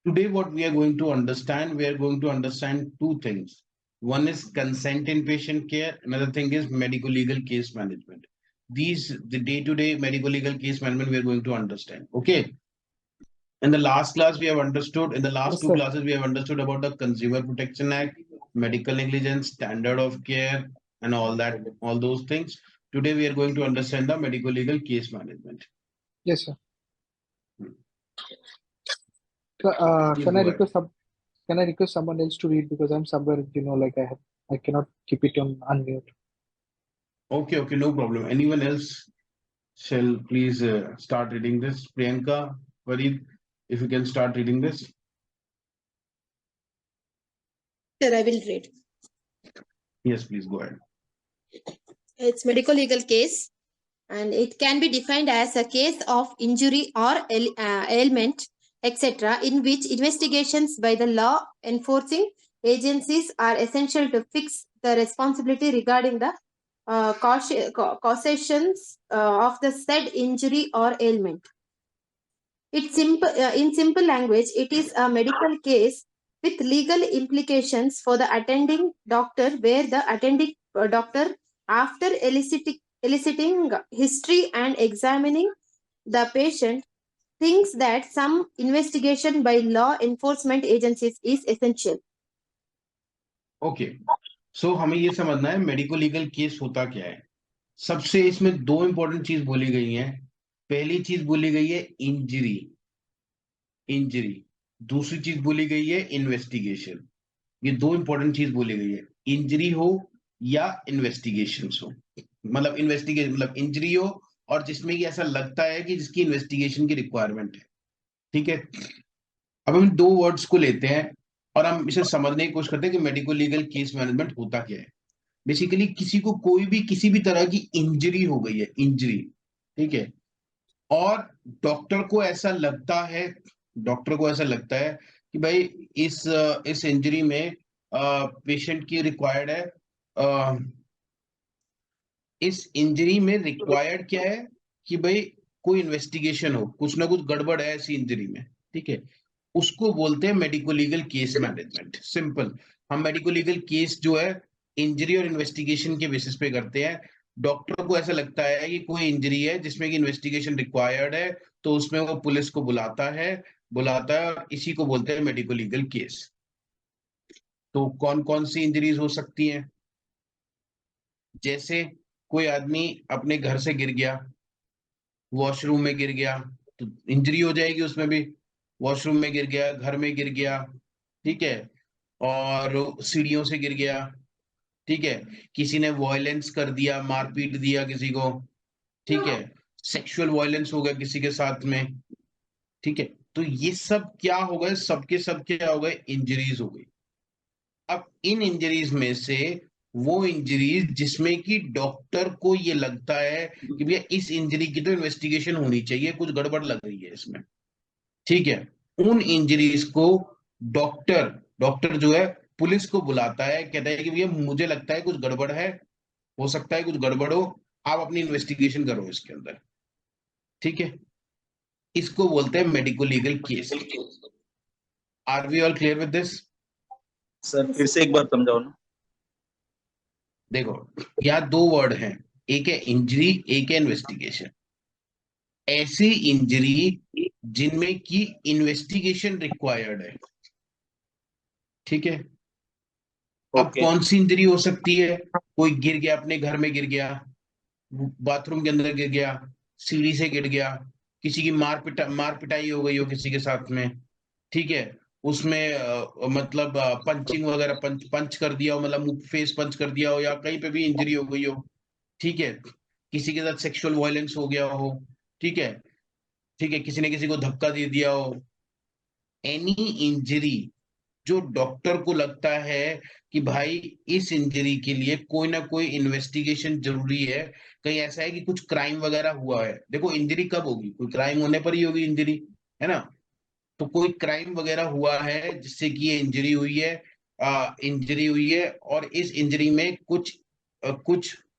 Today, what we are going to understand two things. One is consent in patient care. Another thing is medical legal case management. These the day-to-day medical legal case management we are going to understand. Okay. In the last class, we have understood. In the last Yes, two sir. classes, we have understood about the Consumer Protection Act, medical negligence, standard of care, and all that, all those things. Today, we are going to understand the medical legal case management. Yes, sir. Please Can I go ahead. request someone else to read because I'm somewhere, like I cannot keep it on unmute. Okay, no problem. Anyone else shall please start reading this? Priyanka, Farid, if you can start reading this. Sir, I will read. Yes, please go ahead. It's medical legal case, and it can be defined as a case of injury or ailment, etc., in which investigations by the law enforcing agencies are essential to fix the responsibility regarding the causations of the said injury or ailment. In simple language, it is a medical case with legal implications for the attending doctor, where the attending doctor, after eliciting history and examining the patient, thinks that some investigation by law enforcement agencies is essential. Okay so हमें ये समझना है medico legal case होता क्या है। सबसे इसमें दो इंपॉर्टेंट चीज बोली गई है। पहली चीज बोली गई है इंजरी, इंजरी। दूसरी चीज बोली गई है इन्वेस्टिगेशन। ये दो इंपॉर्टेंट चीज बोली गई है, इंजरी हो या इन्वेस्टिगेशन हो। मतलब इन्वेस्टिगेशन मतलब इंजरी हो और जिसमें कि ऐसा लगता है कि जिसकी इन्वेस्टिगेशन की रिक्वायरमेंट है। ठीक है, अब हम दो वर्ड्स को लेते हैं और हम इसे समझने की कोशिश करते हैं कि मेडिको लीगल केस मैनेजमेंट होता क्या है। बेसिकली किसी को कोई भी किसी भी तरह की इंजरी हो गई है, इंजरी, ठीक है, और डॉक्टर को ऐसा लगता है, डॉक्टर को ऐसा लगता है कि भाई इस इंजरी में पेशेंट की रिक्वायर्ड है, अ, इस इंजरी में रिक्वायर्ड क्या है कि भाई कोई इन्वेस्टिगेशन हो, कुछ ना कुछ गड़बड़ है ऐसी इंजरी में। ठीक है, उसको बोलते हैं medico legal case management. Simple, हम मेडिको लीगल केस जो है इंजरी और इन्वेस्टिगेशन के बेसिस पे करते हैं। डॉक्टर को ऐसा लगता है कि कोई इंजरी है जिसमें कि इन्वेस्टिगेशन रिक्वायर्ड है, तो उसमें वो पुलिस को बुलाता है और इसी को बोलते हैं मेडिको लीगल केस। तो कौन कौन सी इंजरीज हो सकती हैं? जैसे कोई आदमी अपने घर से गिर गया, वॉशरूम में गिर गया, तो इंजरी हो जाएगी उसमें भी। वॉशरूम में गिर गया, घर में गिर गया, ठीक है, और सीढ़ियों से गिर गया, ठीक है, किसी ने वायलेंस कर दिया, मारपीट दिया किसी को, ठीक है, सेक्सुअल वायलेंस हो गया किसी के साथ में, ठीक है, तो ये सब क्या हो गए, सबके सब क्या हो गए, इंजरीज हो गई। अब इन इंजरीज में से वो इंजरीज जिसमें कि डॉक्टर को ये लगता है कि भैया इस इंजरी की तो इन्वेस्टिगेशन होनी चाहिए, कुछ गड़बड़ लग रही है इसमें, ठीक है, उन इंजरीज को डॉक्टर डॉक्टर जो है पुलिस को बुलाता है, कहता है कि भैया मुझे लगता है कुछ गड़बड़ है, हो सकता है कुछ गड़बड़ हो, आप अपनी इन्वेस्टिगेशन करो इसके अंदर। ठीक है, इसको बोलते हैं medico legal case. Are we all clear with this? Sir फिर से एक बार समझाओ ना। देखो, यहाँ दो वर्ड हैं, एक है इंजरी, एक है इन्वेस्टिगेशन। ऐसी इंजरी जिनमें की इन्वेस्टिगेशन रिक्वायर्ड है, ठीक है। अब ओके। कौन सी इंजरी हो सकती है? कोई गिर गया, अपने घर में गिर गया, बाथरूम के अंदर गिर गया, सीढ़ी से गिर गया, किसी की मार पिटाई हो गई हो किसी के साथ में, ठीक है, उसमें मतलब पंचिंग वगैरह, पंच कर दिया हो, मतलब मुंह फेस पंच कर दिया हो, या कहीं पे भी इंजरी हो गई हो, ठीक है, किसी के साथ सेक्सुअल वायलेंस हो गया हो, ठीक है, ठीक है, किसी ने किसी को धक्का दे दिया हो, एनी इंजरी जो डॉक्टर को लगता है कि भाई इस इंजरी के लिए कोई ना कोई इन्वेस्टिगेशन जरूरी है, कहीं ऐसा है कि कुछ क्राइम वगैरह हुआ है। देखो, इंजरी कब होगी? कोई क्राइम होने पर ही होगी इंजरी, है ना। तो कोई क्राइम वगैरह हुआ है जिससे कि ये इंजरी हुई है और इस इंजरी में कुछ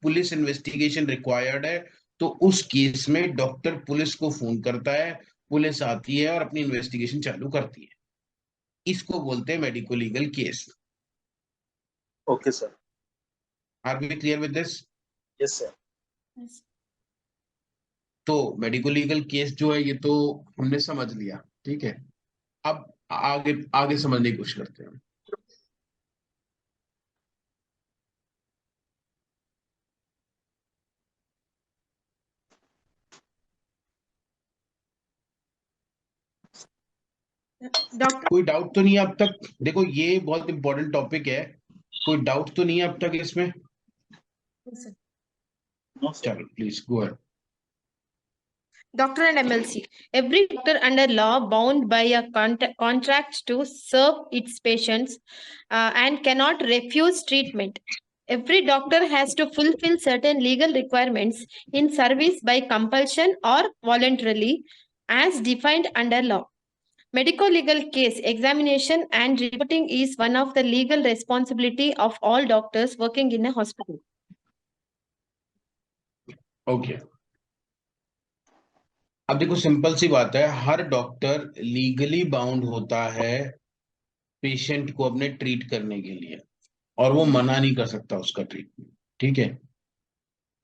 पुलिस इन्वेस्टिगेशन रिक्वायर्ड है, तो उस केस में डॉक्टर पुलिस को फोन करता है, पुलिस आती है और अपनी इन्वेस्टिगेशन चालू करती है। इसको बोलते हैं medico legal case. Okay sir. Are we clear with this? Yes sir. तो मेडिको लीगल केस जो है ये तो हमने समझ लिया, ठीक है। अब आगे आगे समझने की कोशिश करते हैं। Doctor, कोई डाउट तो नहीं है अब तक? देखो ये बहुत इंपॉर्टेंट टॉपिक है, कोई डाउट तो नहीं है अब तक इसमें? No sir. चलो please go ahead. Doctor and MLC. Every doctor under law bound by a contract to serve its patients and cannot refuse treatment. Every doctor has to fulfill certain legal requirements in service by compulsion or voluntarily as defined under law. Medico-legal case examination and reporting is one of the legal responsibility of all doctors working in a hospital. Okay, अब देखो simple सी बात है, हर doctor legally bound होता है patient को अपने treat करने के लिए, और वो मना नहीं कर सकता उसका ट्रीटमेंट, ठीक है।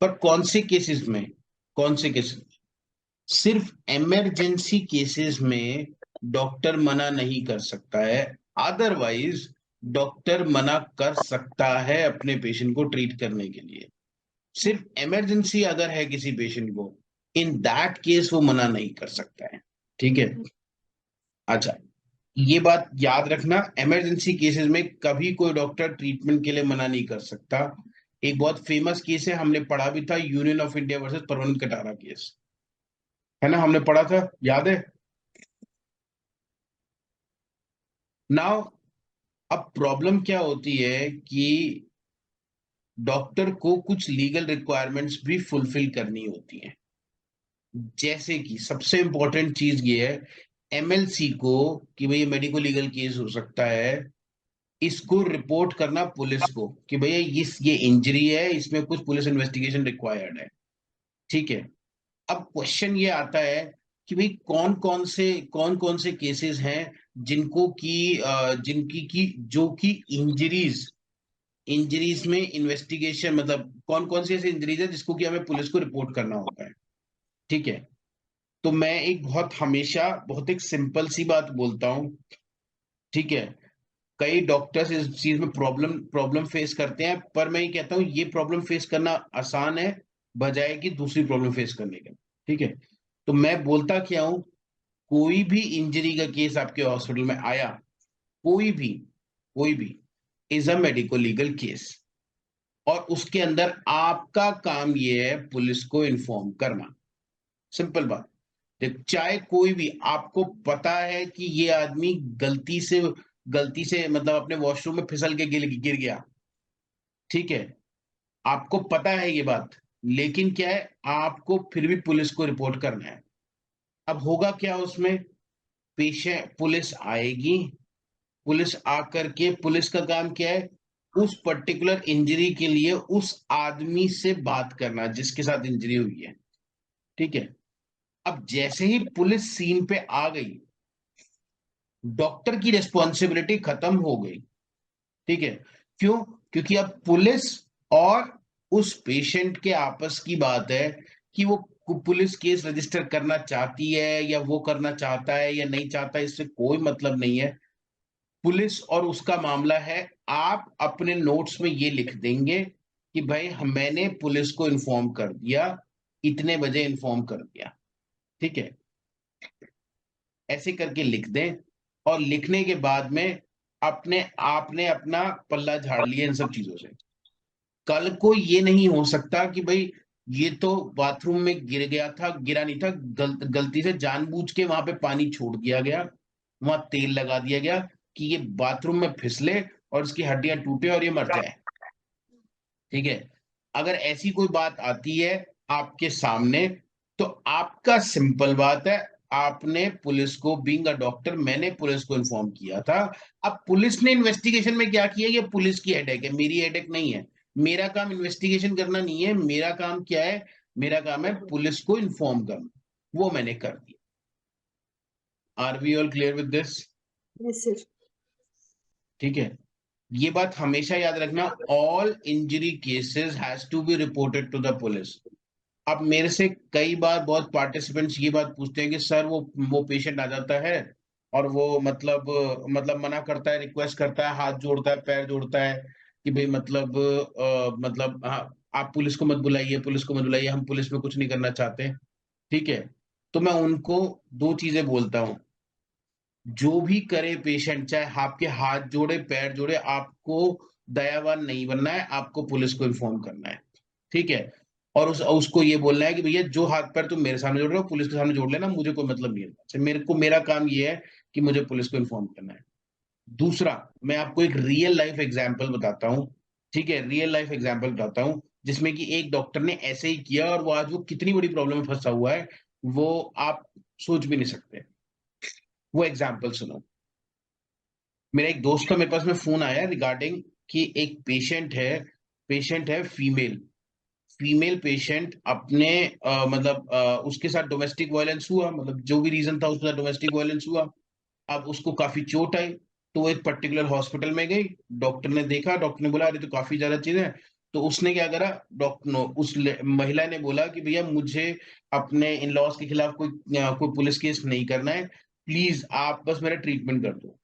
पर कौन से केसेस में, कौन से केसेस? सिर्फ इमरजेंसी केसेस में डॉक्टर मना नहीं कर सकता है, अदरवाइज डॉक्टर मना कर सकता है अपने पेशेंट को ट्रीट करने के लिए। सिर्फ इमरजेंसी अगर है किसी पेशेंट को, इन दैट केस वो मना नहीं कर सकता है, ठीक है। अच्छा, ये बात याद रखना, इमरजेंसी केसेस में कभी कोई डॉक्टर ट्रीटमेंट के लिए मना नहीं कर सकता। एक बहुत फेमस केस है, हमने पढ़ा भी था, union of India versus Parveen Katara case, है ना, हमने पढ़ा था, याद है? नाउ अब प्रॉब्लम क्या होती है कि डॉक्टर को कुछ लीगल रिक्वायरमेंट्स भी फुलफिल करनी होती हैं, जैसे कि सबसे इंपॉर्टेंट चीज ये है एमएलसी को कि भाई मेडिको लीगल केस हो सकता है, इसको रिपोर्ट करना पुलिस को कि भैया ये इंजरी है, इसमें कुछ पुलिस इन्वेस्टिगेशन रिक्वायर्ड है, ठीक है। अब क्वेश्चन ये आता है कि भाई कौन कौन से केसेस हैं जिनको की जिनकी की जो कि इंजरीज में इन्वेस्टिगेशन, मतलब कौन कौन सी ऐसी इंजरीज है जिसको कि हमें पुलिस को रिपोर्ट करना होता है, ठीक है। तो मैं एक हमेशा बहुत एक सिंपल सी बात बोलता हूं, ठीक है। कई डॉक्टर्स इस चीज में प्रॉब्लम प्रॉब्लम फेस करते हैं, पर मैं ये कहता हूँ ये प्रॉब्लम फेस करना आसान है बजाय कि दूसरी प्रॉब्लम फेस करने के, ठीक है। तो मैं बोलता क्या हूं, कोई भी इंजरी का केस आपके हॉस्पिटल में आया, कोई भी is a medico legal case, और उसके अंदर आपका काम ये है पुलिस को इन्फॉर्म करना, सिंपल बात। चाहे कोई भी, आपको पता है कि ये आदमी गलती से मतलब अपने वॉशरूम में फिसल के गिर गया, ठीक है, आपको पता है ये बात, लेकिन क्या है, आपको फिर भी पुलिस को रिपोर्ट करना है। अब होगा क्या उसमें, पेशेंट पुलिस आएगी, पुलिस आकर के, पुलिस का काम क्या है, उस पर्टिकुलर इंजरी के लिए उस आदमी से बात करना जिसके साथ इंजरी हुई है, ठीक है। अब जैसे ही पुलिस सीन पे आ गई, डॉक्टर की रिस्पॉन्सिबिलिटी खत्म हो गई, ठीक है। क्यों? क्योंकि अब पुलिस और उस पेशेंट के आपस की बात है कि वो पुलिस केस रजिस्टर करना चाहती है या वो करना चाहता है या नहीं चाहता, इससे कोई मतलब नहीं है। पुलिस और उसका मामला है, आप अपने नोट्स में ये लिख देंगे कि भाई मैंने पुलिस को इन्फॉर्म कर दिया, इतने बजे इन्फॉर्म कर दिया, ठीक है, ऐसे करके लिख दें। और लिखने के बाद में आपने अपना पल्ला झाड़ लिया इन सब चीजों से। कल को ये नहीं हो सकता कि भाई ये तो बाथरूम में गिर गया था, गिरा नहीं था, गलती से जानबूझ के वहां पे पानी छोड़ दिया गया, वहां तेल लगा दिया गया कि ये बाथरूम में फिसले और इसकी हड्डियां टूटे और ये मर जाए, ठीक है। अगर ऐसी कोई बात आती है आपके सामने, तो आपका सिंपल बात है, आपने पुलिस को, बीइंग अ डॉक्टर मैंने पुलिस को इन्फॉर्म किया था। अब पुलिस ने इन्वेस्टिगेशन में क्या किया, ये पुलिस की हेडेक है, मेरी हेडेक नहीं है। मेरा काम इन्वेस्टिगेशन करना नहीं है, मेरा काम क्या है, मेरा काम है पुलिस को इन्फॉर्म करना, वो मैंने कर दिया। Are we all clear with this? Yes, sir. ठीक है, ये बात हमेशा याद रखना, all injury cases has to be reported to the police. अब मेरे से कई बार बहुत पार्टिसिपेंट्स ये बात पूछते हैं कि सर वो पेशेंट आ जाता है और वो मतलब मना करता है, रिक्वेस्ट करता है, हाथ जोड़ता है, पैर जोड़ता है कि भाई मतलब हाँ, आप पुलिस को मत बुलाइए, पुलिस को मत बुलाइए, हम पुलिस में कुछ नहीं करना चाहते। ठीक है, तो मैं उनको दो चीजें बोलता हूँ, जो भी करे पेशेंट, चाहे आपके हाथ जोड़े पैर जोड़े, आपको दयावान नहीं बनना है, आपको पुलिस को इन्फॉर्म करना है। ठीक है, और उसको ये बोलना है कि भैया जो हाथ पैर तुम मेरे सामने जोड़ रहे हो पुलिस के सामने जोड़ लेना, मुझे कोई मतलब नहीं है, अच्छा, मेरा काम ये है कि मुझे पुलिस को इन्फॉर्म करना है। दूसरा, मैं आपको एक रियल लाइफ एग्जाम्पल बताता हूँ। ठीक है, रियल लाइफ एग्जाम्पल बताता हूँ जिसमें कि एक डॉक्टर ने ऐसे ही किया और वो आज वो कितनी बड़ी प्रॉब्लम में फंसा हुआ है, वो आप सोच भी नहीं सकते। वो एग्जाम्पल सुनो। मेरा एक दोस्त का मेरे पास में फोन आया रिगार्डिंग कि एक पेशेंट है फीमेल पेशेंट, अपने उसके साथ डोमेस्टिक वायलेंस हुआ, मतलब जो भी रीजन था उसके साथ डोमेस्टिक वायलेंस हुआ। अब उसको काफी चोट आई, तो वो एक पर्टिकुलर हॉस्पिटल में गई। डॉक्टर ने देखा, डॉक्टर ने बोला अरे तो काफी ज्यादा चीज है। तो उसने क्या करा, महिला ने बोला कि भैया मुझे अपने इन लॉज के खिलाफ कोई पुलिस केस नहीं करना है, प्लीज आप बस मेरा ट्रीटमेंट कर दो।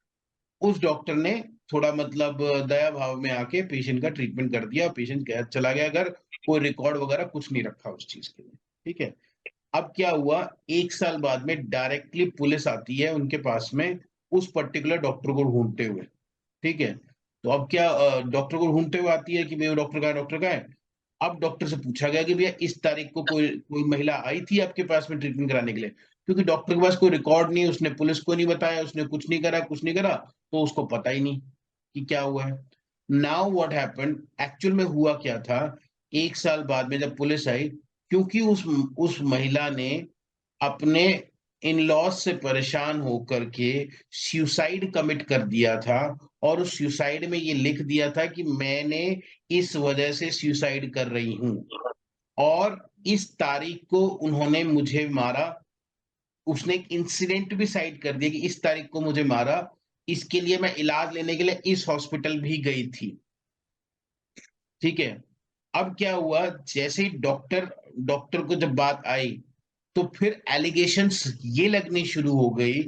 उस डॉक्टर ने थोड़ा दया भाव में आके पेशेंट का ट्रीटमेंट कर दिया, पेशेंट चला गया घर, कोई रिकॉर्ड वगैरह कुछ नहीं रखा उस चीज के लिए। ठीक है, अब क्या हुआ, एक साल बाद में डायरेक्टली पुलिस आती है उनके पास में उस पर्टिकुलर डॉक्टर को ढूंढते हुए। ठीक है, तो अब क्या, डॉक्टर को ढूंढते हुए आती है कि भैया डॉक्टर का है। अब डॉक्टर से पूछा गया कि भैया इस तारीख को कोई कोई महिला आई थी आपके पास में ट्रीटमेंट कराने के लिए, क्योंकि डॉक्टर के पास कोई रिकॉर्ड नहीं, उसने पुलिस को नहीं बताया, उसने कुछ नहीं करा, तो उसको पता ही नहीं कि क्या हुआ है। नाउ व्हाट हैपेंड, एक्चुअल में हुआ क्या था, एक साल बाद में जब पुलिस आई, क्योंकि उस महिला ने अपने इन लॉज से परेशान होकर के सुसाइड कमिट कर दिया था, और उस सुसाइड में ये लिख दिया था कि मैंने इस वजह से सुसाइड कर रही हूं, और इस तारीख को उन्होंने मुझे मारा। उसने एक इंसिडेंट भी साइड कर दिया कि इस तारीख को मुझे मारा, इसके लिए मैं इलाज लेने के लिए इस हॉस्पिटल भी गई थी। ठीक है, अब क्या हुआ, जैसे ही डॉक्टर को जब बात आई, तो फिर एलिगेशंस ये लगनी शुरू हो गई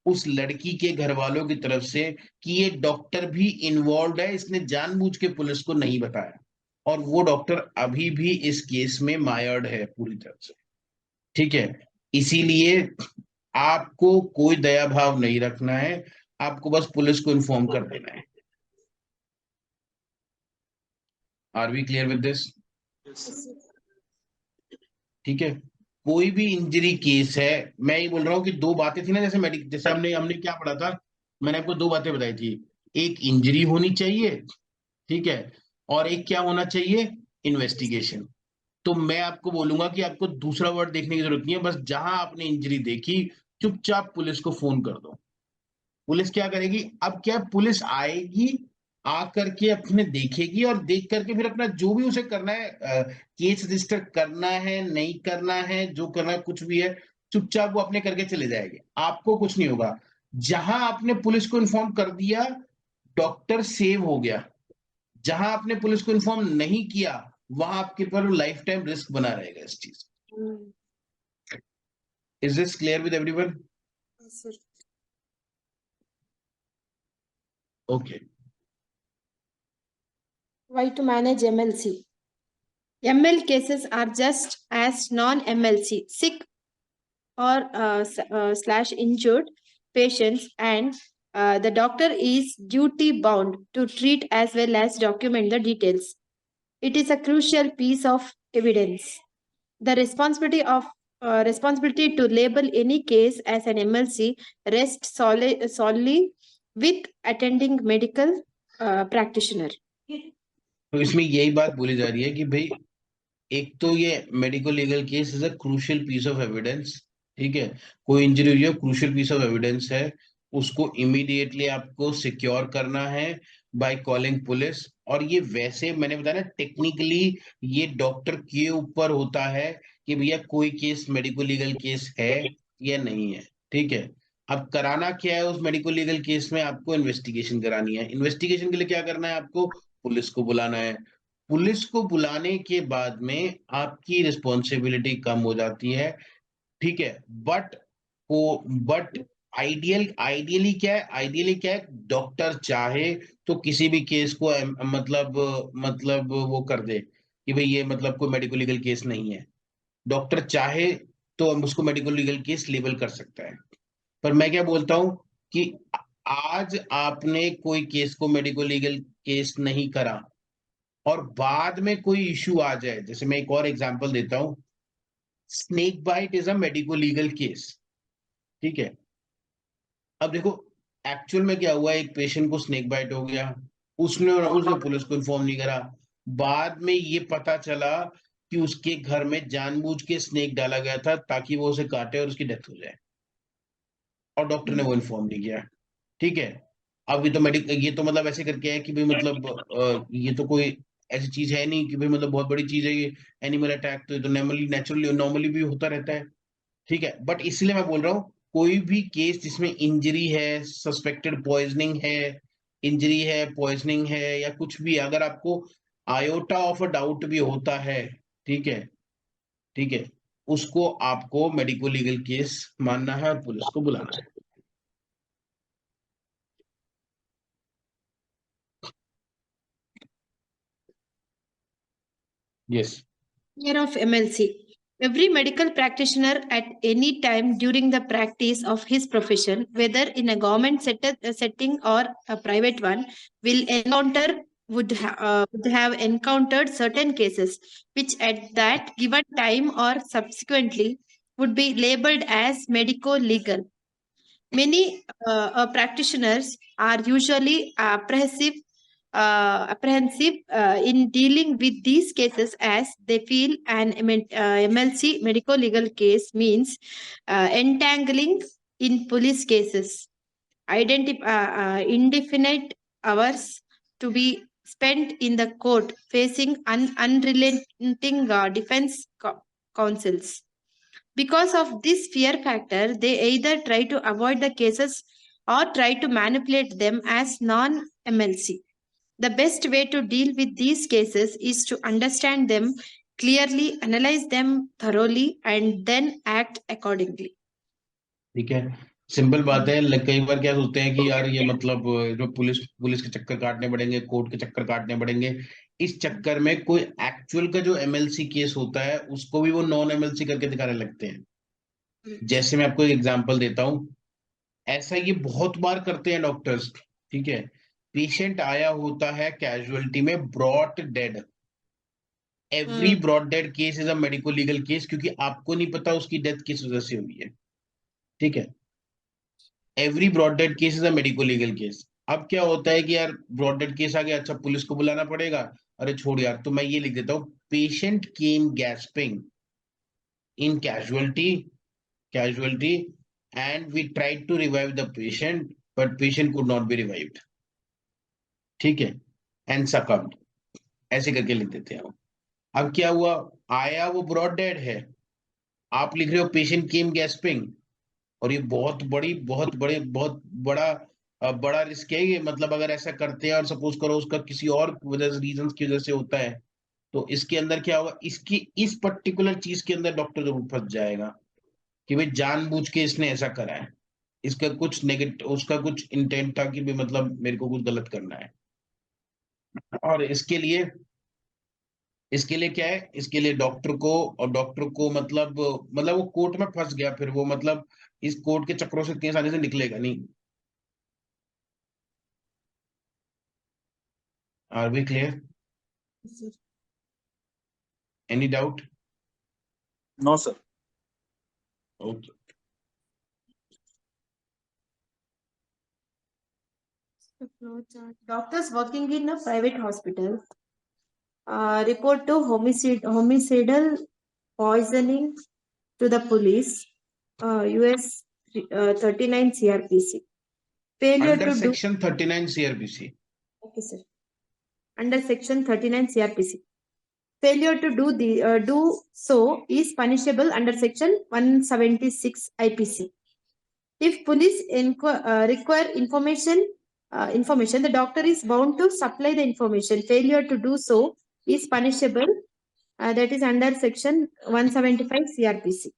उस लड़की के घर वालों की तरफ से कि ये डॉक्टर भी इन्वॉल्व है, इसने जानबूझ के पुलिस को नहीं बताया, और वो डॉक्टर अभी भी इस केस में मायर्ड है पूरी तरह से। ठीक है, इसीलिए आपको कोई दया भाव नहीं रखना है, आपको बस पुलिस को इन्फॉर्म कर देना है। Are we clear with this? Yes, sir. ठीक है, कोई भी इंजरी केस है, मैं ये बोल रहा हूँ कि दो बातें थी ना, जैसे हमने हमने क्या पढ़ा था, मैंने आपको दो बातें बताई थी, एक इंजरी होनी चाहिए, ठीक है, और एक क्या होना चाहिए, इन्वेस्टिगेशन। तो मैं आपको बोलूंगा कि आपको दूसरा वर्ड देखने की जरूरत नहीं है, बस जहां आपने इंजरी देखी चुपचाप पुलिस को फोन कर दो। पुलिस क्या करेगी, अब क्या है, पुलिस आएगी, आकर के अपने देखेगी, और देख करके फिर अपना जो भी उसे करना है, केस रजिस्टर करना है नहीं करना है, जो करना है कुछ भी है, चुपचाप वो अपने करके चले जाएंगे, आपको कुछ नहीं होगा। जहां आपने पुलिस को इन्फॉर्म कर दिया, डॉक्टर सेव हो गया। जहां आपने पुलिस को इन्फॉर्म नहीं किया, वहां आपके पर लाइफ टाइम रिस्क बना रहेगा इस चीज। Is this clear with everyone? Okay. Why to manage MLC? ML cases are just as non-MLC, sick or slash injured patients, and the doctor is duty bound to treat as well as document the details. It is a crucial piece of evidence. The responsibility to label any case as an MLC rests solely with attending medical practitioner. तो इसमें यही बात बोली जा रही है कि भाई, एक तो ये medical legal case is a crucial piece of evidence. ठीक है, कोई इंजरी हुई है, क्रूशियल पीस ऑफ एविडेंस है, उसको इमीडिएटली आपको सिक्योर करना है बाय कॉलिंग पुलिस। और ये वैसे मैंने बताया ना, टेक्निकली ये डॉक्टर के ऊपर होता है कि भैया कोई केस मेडिकल लीगल केस है या नहीं है। ठीक है, अब कराना क्या है उस मेडिको लीगल केस में, आपको इन्वेस्टिगेशन करानी है। इन्वेस्टिगेशन के लिए क्या करना है, आपको पुलिस को बुलाना है। पुलिस को बुलाने के बाद में आपकी रिस्पॉन्सिबिलिटी कम हो जाती है, ठीक है। बट आइडियली क्या है, डॉक्टर चाहे तो किसी भी केस को मतलब वो कर दे कि भाई ये मतलब कोई मेडिको लीगल केस नहीं है। डॉक्टर चाहे तो उसको मेडिको लीगल केस लेबल कर सकता है। पर मैं क्या बोलता हूं कि आज आपने कोई केस को मेडिको लीगल केस नहीं करा और बाद में कोई इश्यू आ जाए, जैसे मैं एक और एग्जांपल देता हूं, snake bite is a medico legal case, ठीक है। अब देखो एक्चुअल में क्या हुआ, एक पेशेंट को स्नेक बाइट हो गया, उसने पुलिस को इन्फॉर्म नहीं करा। बाद में ये पता चला कि उसके घर में जानबूझ के स्नेक डाला गया था ताकि वो उसे काटे और उसकी डेथ हो जाए, और डॉक्टर ने वो इन्फॉर्म नहीं किया, ठीक है। अब ये तो मतलब ऐसे करके है कि भाई मतलब ये तो कोई ऐसी चीज है नहीं कि भाई मतलब बहुत बड़ी चीज है ये एनिमल अटैक, तो ये तो नॉर्मली भी होता रहता है, ठीक है। बट इसलिए मैं बोल रहा हूँ कोई भी केस जिसमें इंजरी है, सस्पेक्टेड पॉइजनिंग है, इंजरी है, पॉइजनिंग है या कुछ भी, अगर आपको आयोटा ऑफ अ डाउट भी होता है, ठीक है, ठीक है, उसको आपको मेडिको लीगल केस मानना है और पुलिस को बुलाना है। Yes. Year of MLC. Every medical practitioner at any time during the practice of his profession, whether in a government setting or a private one, would have encountered certain cases which at that given time or subsequently would be labeled as medico-legal. Many practitioners are usually apprehensive in dealing with these cases as they feel an MLC medical legal case means entangling in police cases, indefinite hours to be spent in the court facing unrelenting defense counsels. Because of this fear factor, they either try to avoid the cases or try to manipulate them as non MLC. The best way to deal with these cases is to understand them clearly, analyze them thoroughly, and then act accordingly. ठीक है, simple बात है। कई बार क्या सोचते हैं कि यार ये मतलब जो पुलिस के चक्कर काटने पड़ेंगे, कोर्ट के चक्कर काटने पड़ेंगे, इस चक्कर में कोई एक्चुअल का जो एमएलसी केस होता है उसको भी वो नॉन एमएलसी करके दिखाने लगते हैं। जैसे मैं आपको एक एग्जांपल देता हूँ, ऐसा ये बहुत बार करते हैं डॉक्टर्स, ठीक है। पेशेंट आया होता है कैजुअलिटी में brought dead, every brought dead case is a medico legal case, क्योंकि आपको नहीं पता उसकी डेथ किस वजह से हुई है, ठीक है। Every broad dead case is a medico legal case. अब क्या होता है कि यार ब्रॉड डेड केस आ गया, अच्छा पुलिस को बुलाना पड़ेगा, अरे छोड़ यार, तो मैं ये लिख देता हूँ, patient came gasping in casualty and we tried to revive the patient but patient could not be revived, ठीक है, एंड सकम्ड, ऐसे करके लिख देते हैं। अब क्या हुआ, आया वो ब्रॉड डेड है, आप लिख रहे हो पेशेंट केम गैस्पिंग, और ये बहुत बड़ा रिस्क है ये। मतलब अगर ऐसा करते हैं और सपोज करो उसका किसी और रीजन की वजह से होता है, तो इसके अंदर क्या होगा, इसकी इस पर्टिकुलर चीज के अंदर डॉक्टर जरूर फंस जाएगा कि भाई जानबूझ के इसने ऐसा करा है, इसका कुछ नेगेटिव, उसका कुछ इंटेंट था कि भाई मतलब मेरे को कुछ गलत करना है। और इसके लिए क्या है, इसके लिए डॉक्टर को मतलब वो कोर्ट में फंस गया, फिर वो मतलब इस कोर्ट के चक्रों से इतनी आसानी से निकलेगा नहीं। Are we clear? Any doubt? No, sir. Okay. Doctors working in a private hospital report to homicidal poisoning to the police, US 39 CRPC. Failure under to do. Section 39 CRPC. Okay, sir. Under section 39 CRPC. Failure to do so is punishable under section 176 IPC. If police require information, the doctor is bound to supply the information. Failure to do so is punishable. That is under section 175 CRPC.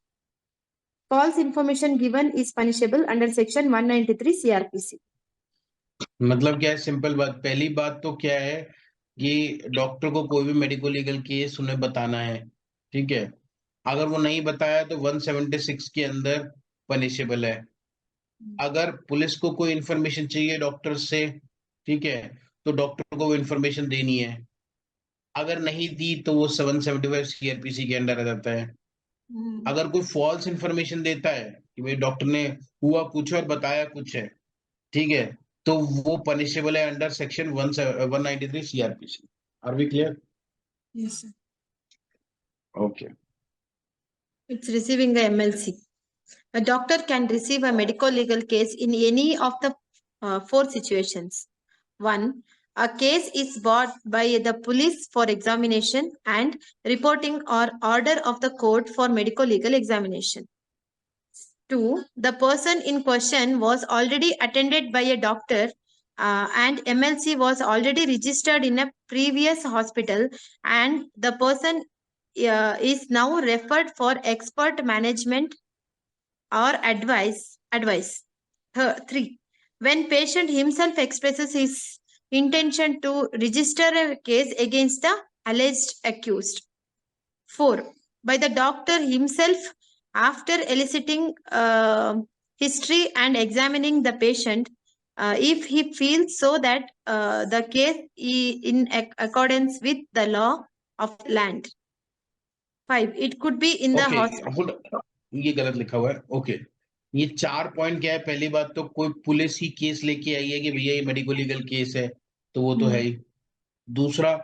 False information given is punishable under section 193 CRPC. मतलब क्या है, simple बात, पहली बात तो क्या है कि डॉक्टर को कोई भी मेडिको लीगल केस उन्हें बताना है, ठीक है। अगर वो नहीं बताया तो 176 के अंदर पनिशेबल है। अगर पुलिस को कोई इंफॉर्मेशन चाहिए डॉक्टर से, ठीक है, तो डॉक्टर को वो इंफॉर्मेशन देनी है। अगर नहीं दी तो वो 775 सीआरपीसी के अंडर आ जाता है। अगर कोई फॉल्स इंफॉर्मेशन देता है कि भाई डॉक्टर ने हुआ कुछ और बताया कुछ है, ठीक है, तो वो पनिशेबल है under section 193 CrPC. Are we clear? Yes, sir. Okay. It's receiving a MLC. A doctor can receive a medical legal case in any of the four situations. 1. A case is brought by the police for examination and reporting or order of the court for medical legal examination. 2. The person in question was already attended by a doctor and MLC was already registered in a previous hospital, and the person is now referred for expert management or advice. 3. When patient himself expresses his intention to register a case against the alleged accused. 4. By the doctor himself after eliciting history and examining the patient, if he feels so that the case is in accordance with the law of land. 5. It could be in the hospital. ये गलत लिखा हुआ है। Okay, ये 4 point क्या है? पहली बात तो कोई पुलिस ही केस लेके आई है कि भैया ये मेडिको लीगल केस है, तो वो तो है ही। दूसरा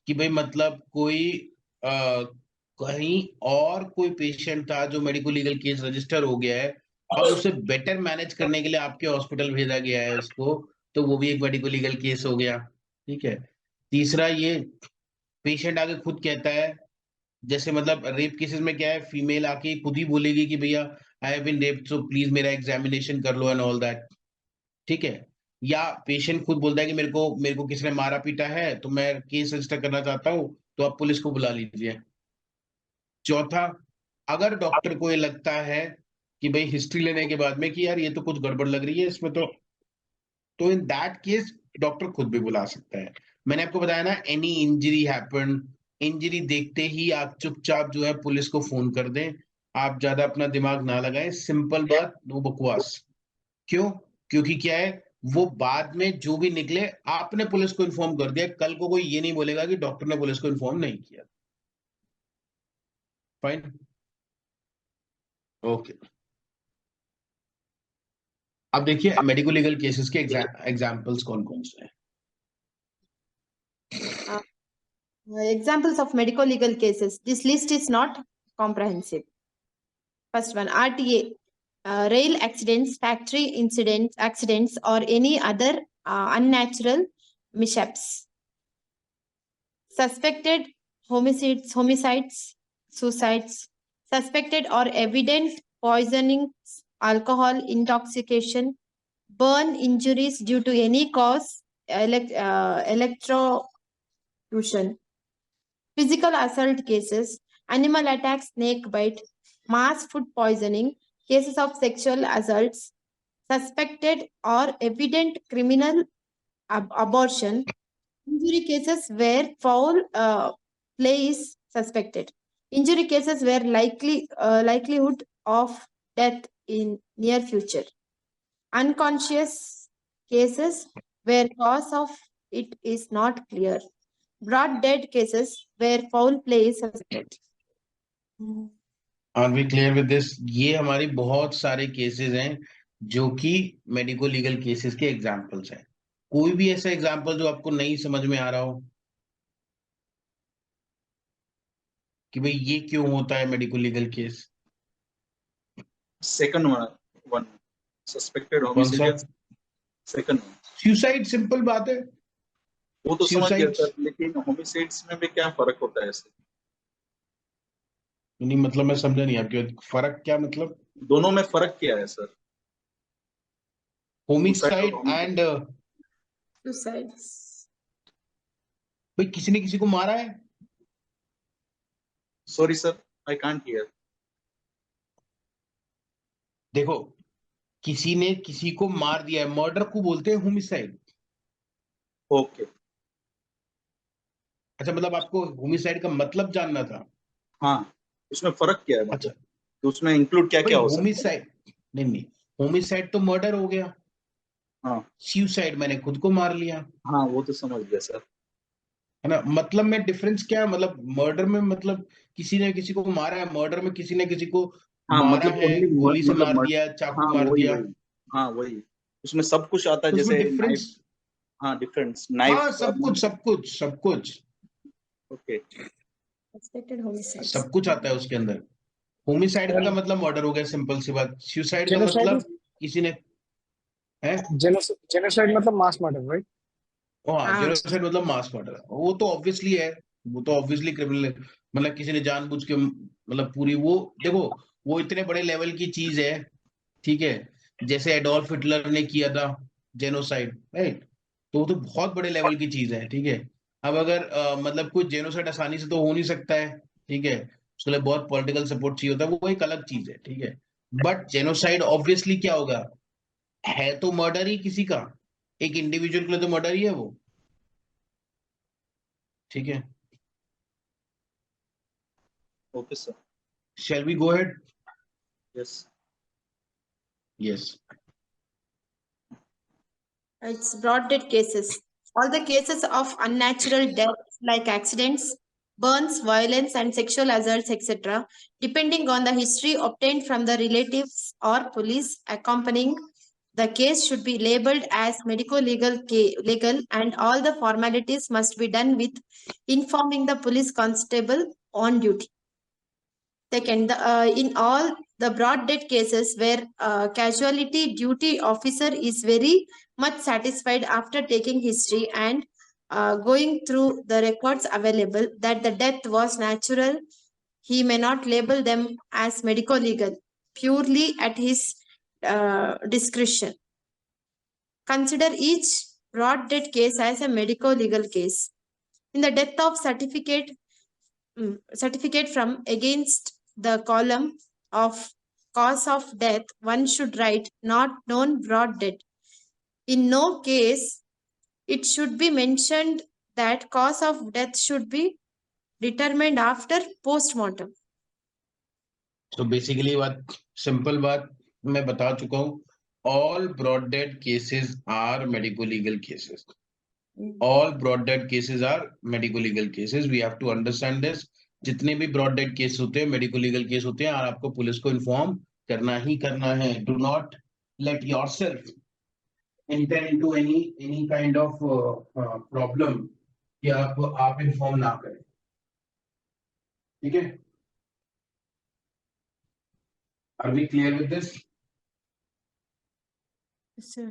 कि भाई मतलब कोई कहीं और कोई पेशेंट था जो मेडिको लीगल केस रजिस्टर हो गया है, अब उसे बेटर मैनेज करने के लिए आपके हॉस्पिटल भेजा गया है उसको, तो वो भी एक मेडिको लीगल केस हो गया, ठीक है। तीसरा, ये पेशेंट आगे खुद कहता है, जैसे मतलब रेप केसेस में क्या है, फीमेल आके खुद ही बोलेगी कि भैया I have been raped so please मेरा एग्जामिनेशन कर लो एंड ऑल दैट, ठीक है। या पेशेंट खुद बोलता है कि मेरे को किसी ने मारा पीटा है तो मैं केस रजिस्टर करना चाहता हूं, तो आप पुलिस को बुला लीजिए। चौथा, अगर डॉक्टर को ये लगता है कि भाई हिस्ट्री लेने के बाद में कि यार ये तो कुछ गड़बड़ लग रही है इसमें, तो इन दैट केस डॉक्टर खुद भी बुला सकता है। मैंने आपको बताया ना, एनी इंजरी हैपन, इंजरी देखते ही आप चुपचाप जो है पुलिस को फोन कर दें, आप ज्यादा अपना दिमाग ना लगाएं। सिंपल बात, वो बकवास। क्यों? क्योंकि क्या है, वो बाद में जो भी निकले आपने पुलिस को इन्फॉर्म कर दिया, कल को कोई ये नहीं बोलेगा कि डॉक्टर ने पुलिस को इन्फॉर्म नहीं किया। Fine, okay. अब देखिए मेडिको लीगल केसेस के एग्जांपल्स कौन कौन से हैं। Examples of medical legal cases. This list is not comprehensive. First one, RTA, rail accidents, factory incidents, accidents, or any other unnatural mishaps. Suspected homicides, suicides, suspected or evident poisoning, alcohol intoxication, burn injuries due to any cause, electrocution. Physical assault cases, animal attack, snake bite, mass food poisoning, cases of sexual assaults, suspected or evident criminal abortion, injury cases where foul play is suspected, injury cases where likelihood of death in near future, unconscious cases where cause of it is not clear, broad dead cases where foul play is suspected. Are we clear with this? ये हमारी बहुत सारे cases हैं जो कि medico legal cases के examples हैं। कोई भी ऐसा एग्जांपल जो आपको नहीं समझ में आ रहा हो कि भाई ये क्यों होता है medico legal case? Second one suspected कौन सा? Homicide. Second one suicide, simple बात है, वो तो समझ गया Suicides. सर, लेकिन होमिसाइड्स में भी क्या फर्क होता है ऐसे? नहीं मतलब मैं समझा नहीं आपकी बात। फर्क क्या मतलब? दोनों में फर्क क्या है सर? Homicide and Suicide. भाई किसी ने किसी को मारा है? Sorry, sir, I can't hear. देखो, किसी ने किसी को मार दिया है, मर्डर को बोलते हैं होमिसाइड। Okay. अच्छा, मतलब आपको होमिसाइड का मतलब जानना था? हाँ, उसमें फर्क क्या है अच्छा मतलब? तो उसमें इंक्लूड क्या भाई, क्या हो सकता है? होमिसाइड नहीं, होमिसाइड तो मर्डर हो गया। हाँ सुसाइड मैंने खुद को मार लिया, हाँ, वो तो समझ गया सर। है ना। मतलब में डिफरेंस क्या है? मतलब मर्डर में मतलब किसी ने किसी को मारा है, मर्डर में किसी ने किसी को हाँ मारा मतलब है, ओनली गोली से मतलब मार दिया, चाकू हाँ मार वही दिया। वही, हाँ वही, उसमें सब कुछ आता है तो उसमें जैसे नाइफ। डिफरेंस, हाँ डिफरेंस हाँ, नाइफ। सब कुछ सब कुछ सब कुछ ओके। Suspected homicide. सब कुछ आता है उसके अंदर। होमिसाइड का मतलब मर्डर हो गया, सिंपल सी बात। सुसाइड का Genocide मतलब is किसी ने है। genocide मतलब mass murder, right? हाँ, हाँ. जेनोसाइड मतलब मास मर्डर, वो तो ऑब्वियसली है। वो तो ऑब्वियसली क्रिमिनल है। मतलब किसी ने जानबूझ के, मतलब पूरी वो, देखो, वो इतने बड़े लेवल की चीज है, ठीक है। जैसे एडोल्फ हिटलर ने किया था जेनोसाइड, राइट। तो वो तो बहुत बड़े लेवल की चीज है, ठीक है। अब अगर मतलब कोई जेनोसाइड आसानी से तो हो नहीं सकता है, ठीक है। उसके लिए बहुत पॉलिटिकल सपोर्ट चाहिए होता है, वो एक अलग चीज है, ठीक है। बट जेनोसाइड ऑब्वियसली क्या होगा, है तो मर्डर ही किसी का, एक इंडिविजुअल के लिए तो मर्डर ही है वो, ठीक है। Okay sir. Shall we go ahead? Yes. Yes. It's broad dead cases. All the cases of unnatural death, like accidents, burns, violence, and sexual assaults, etc., depending on the history obtained from the relatives or police accompanying the case, should be labeled as legal, and all the formalities must be done with informing the police constable on duty. Second, in all the broad dead cases where casualty duty officer is very much satisfied after taking history and going through the records available that the death was natural, he may not label them as medico-legal, purely at his discretion. Consider each broad dead case as a medico-legal case. In the death of certificate from against the column of cause of death, one should write not known broad dead. In no case it should be mentioned that cause of death should be determined after post-mortem. So basically बात, simple बात मैं बता चुका हूँ। All broad dead cases are medico-legal cases. All broad dead cases are medico-legal cases. We have to understand this. जितने भी broad dead case होते हैं मेडिको लीगल केस होते हैं, और आपको पुलिस को इन्फॉर्म करना ही करना है। Do not let yourself enter into any kind of problem कि आप इन्फॉर्म ना करें, ठीक है। Are we clear with this? Sir.